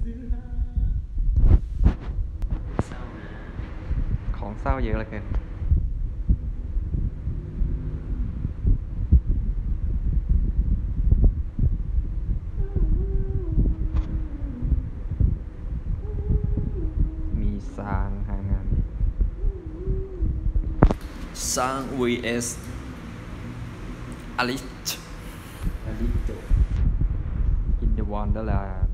ของเศร้าเยอะเหลือเกินมีซางหางานซาง vs อลิช อินเดอะวอนเดอร์แลนด์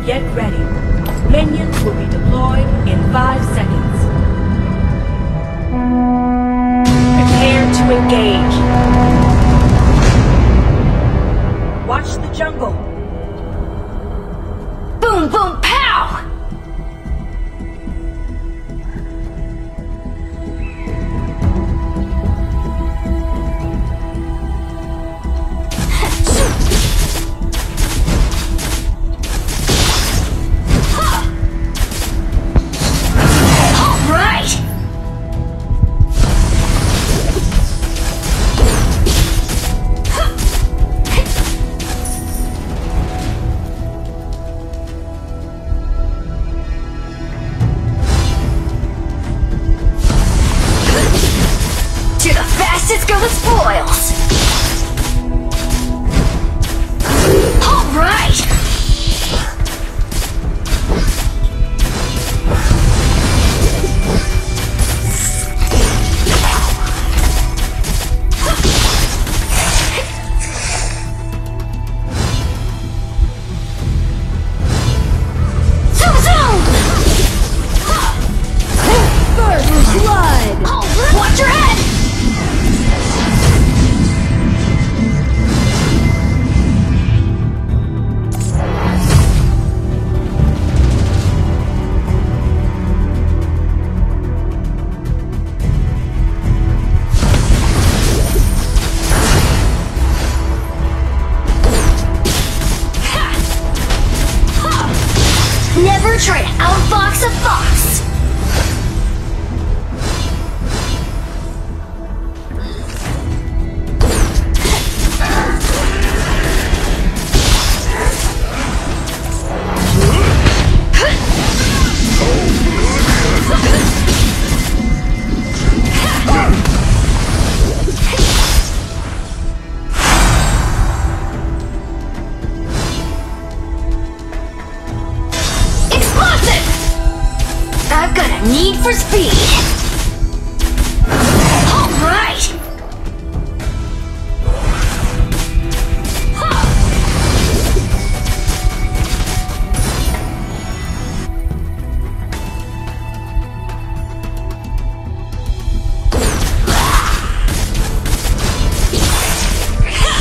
Get ready. Minions will be deployed in 5 seconds. Prepare to engage. Watch the jungle. Boom, boom, pow! Let's go with spoils! Alright! First blood! Watch your head! Never try to outfox a fox! I've got a need for speed! Alright!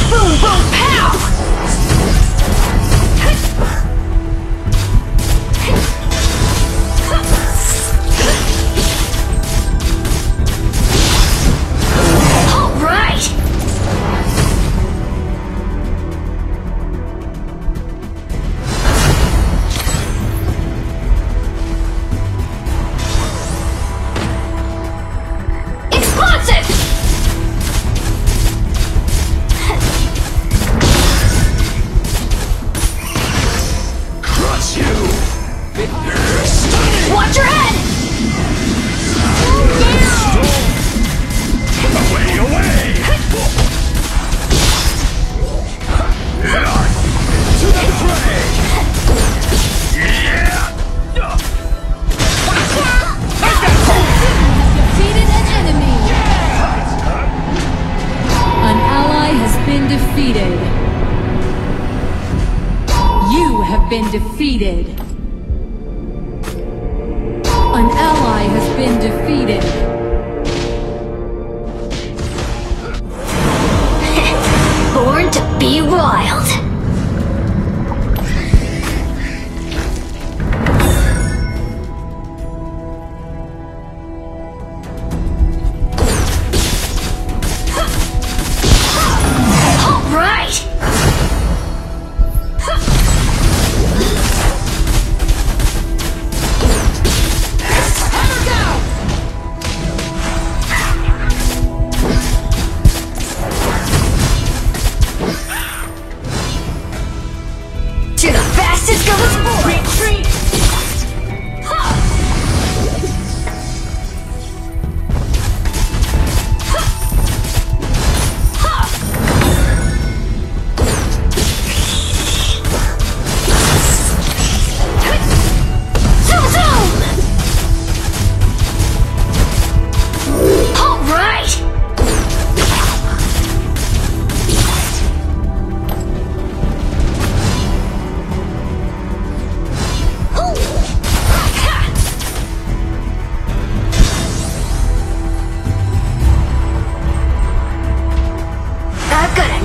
Boom, boom, pow! Watch your head! Away, away! To the fray! Defeated an enemy! An ally has been defeated. You have been defeated. An ally has been defeated. Born to be wild.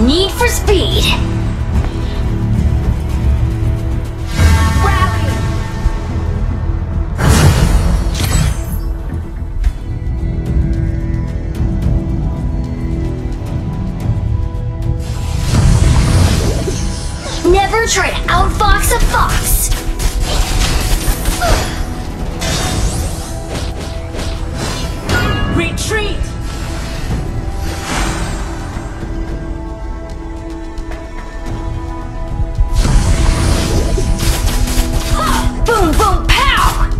need for speed. Rally! Never try to outfox a fox. Retreat! Boom, boom, pow!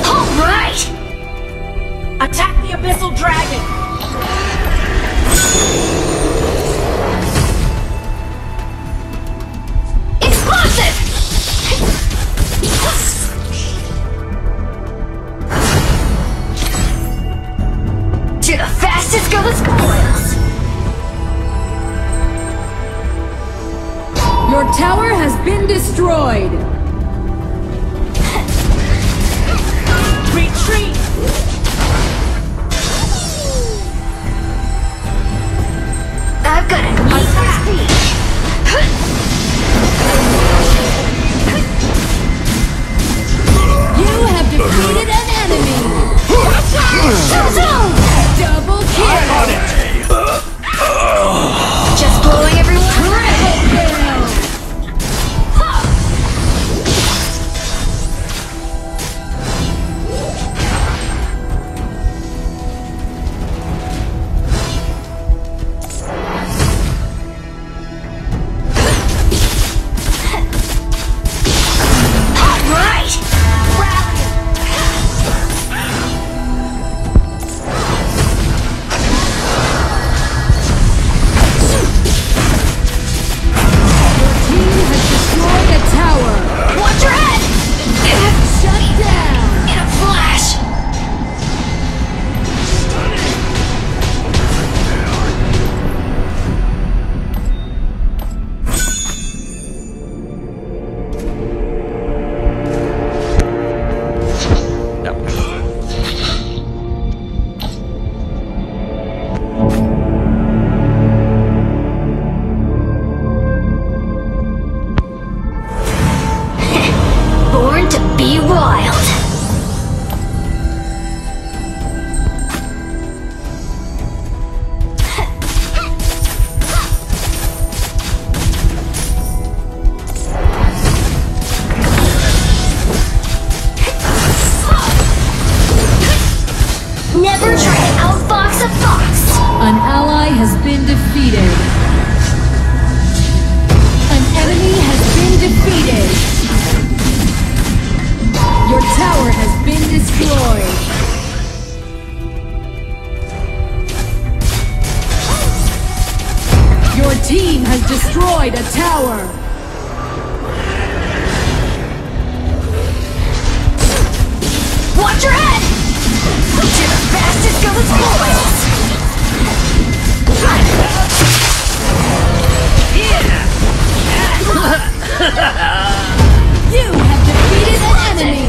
All right! Attack the Abyssal Dragon! Explosive! To the fastest go the spoils! Your tower has been destroyed. Retreat! I've got a need for speed. You have defeated an enemy. Double kill. Just blowing everyone away. Kill. All right! Rally! Team has destroyed a tower. Watch your head! Shut down. In a flash! Yep. Born to be wild. Never try to outfox a fox. An ally has been defeated. An enemy has been defeated. Your tower has been destroyed. Your team has destroyed a tower. Watch your head! To the fastest go the spoils! You have defeated an enemy.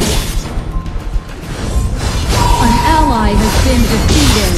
An ally has been defeated.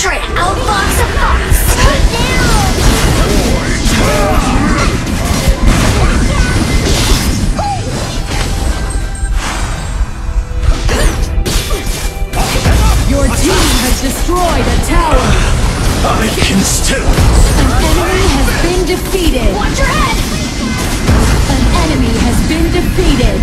Try to outbox a fox! Your team has destroyed a tower. I can still. An enemy has been defeated. Watch your head! An enemy has been defeated.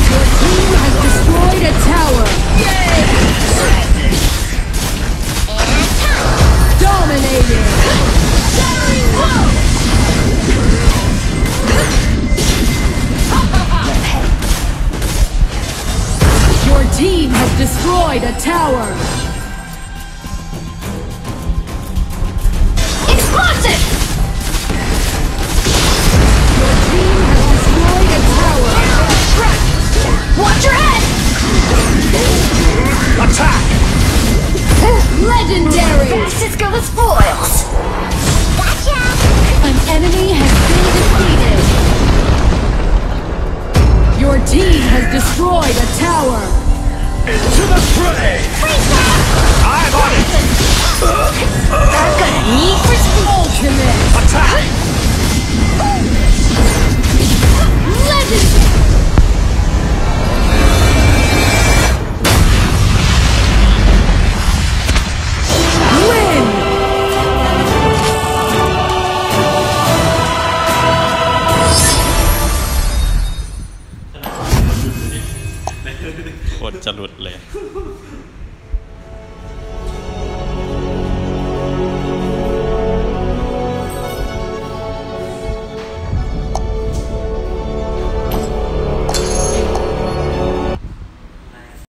Your team has destroyed a tower. Dominated. Your team has destroyed a tower. Explosive! Your team has destroyed a tower. Watch your head! Attack! Legendary. Fastest go the spoils! Gotcha! An enemy has been defeated. Your team has destroyed a tower. Into the fray! I'm on it! I'm gonna need for speed! Ultimate. Attack!